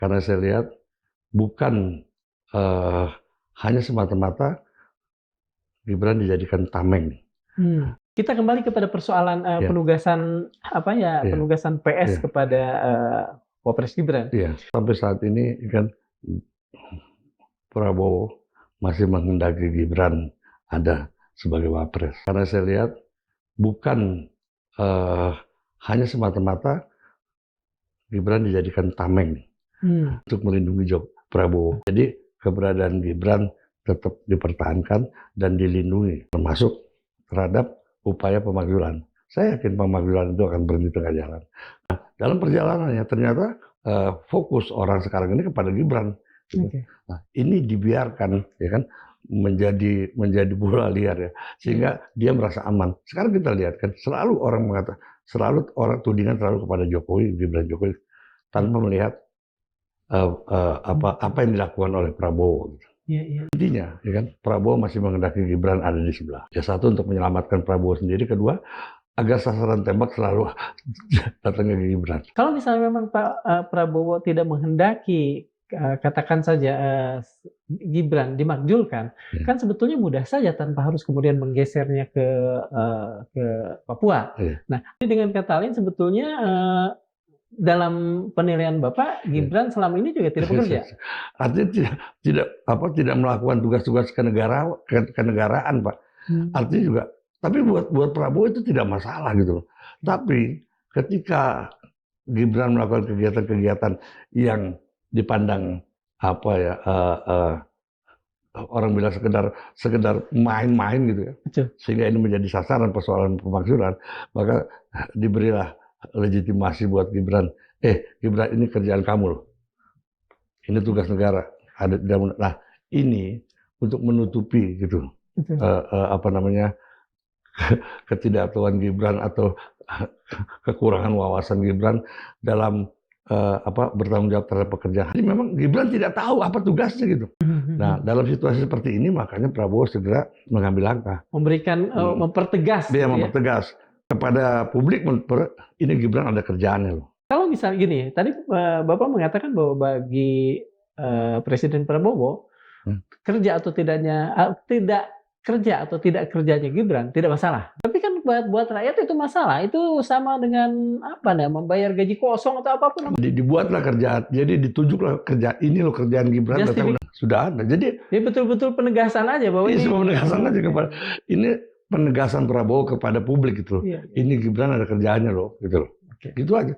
Karena saya lihat bukan hanya semata-mata Gibran dijadikan tameng. Kita kembali kepada persoalan penugasan penugasan PS kepada Wapres Gibran. Iya, sampai saat ini kan Prabowo masih menghendaki Gibran ada sebagai Wapres. Karena saya lihat bukan hanya semata-mata Gibran dijadikan tameng untuk melindungi Prabowo. Jadi keberadaan Gibran tetap dipertahankan dan dilindungi, termasuk terhadap upaya pemakzulan. Saya yakin pemakzulan itu akan berhenti tengah jalan. Nah, dalam perjalanannya ternyata fokus orang sekarang ini kepada Gibran. Nah, ini dibiarkan, ya kan, menjadi bola liar ya, sehingga dia merasa aman. Sekarang kita lihat kan, selalu orang tudingan selalu kepada Jokowi, Gibran Jokowi, tanpa melihat apa yang dilakukan oleh Prabowo. Intinya, ya kan, Prabowo masih menghendaki Gibran ada di sebelah. Ya, satu untuk menyelamatkan Prabowo sendiri, kedua agar sasaran tembak selalu datangnya ke Gibran. Kalau misalnya memang Pak Prabowo tidak menghendaki katakan saja Gibran dimakzulkan, kan sebetulnya mudah saja tanpa harus kemudian menggesernya ke Papua. Nah, dengan kata lain sebetulnya dalam penilaian Bapak, Gibran selama ini juga tidak bekerja. Artinya tidak melakukan tugas-tugas kenegaraan, Pak. Artinya juga, tapi buat Prabowo itu tidak masalah gitu loh. Tapi ketika Gibran melakukan kegiatan-kegiatan yang dipandang orang bilang sekedar main-main gitu ya, sehingga ini menjadi sasaran persoalan pemakzulan, maka diberilah legitimasi buat Gibran. Gibran, ini kerjaan kamu loh. Ini tugas negara. Nah, ini untuk menutupi gitu ketidaktahuan Gibran atau kekurangan wawasan Gibran dalam bertanggung jawab terhadap pekerjaan. Jadi memang Gibran tidak tahu apa tugasnya gitu. Nah, dalam situasi seperti ini makanya Prabowo segera mengambil langkah, memberikan mempertegas. Dia mempertegas kepada publik, ini Gibran ada kerjaannya loh. Kalau misalnya gini, tadi Bapak mengatakan bahwa bagi Presiden Prabowo kerja atau tidak kerjanya Gibran tidak masalah. Tapi kan buat rakyat itu masalah. Itu sama dengan membayar gaji kosong atau apapun. Dibuatlah kerjaan. Jadi ditunjuklah kerjaan ini loh, kerjaan Gibran sudah ada. Jadi betul-betul penegasan aja bahwa ini penegasan aja kepada ini penegasan Prabowo kepada publik gitu loh. Ini Gibran ada kerjaannya loh, gitu loh. Gitu aja.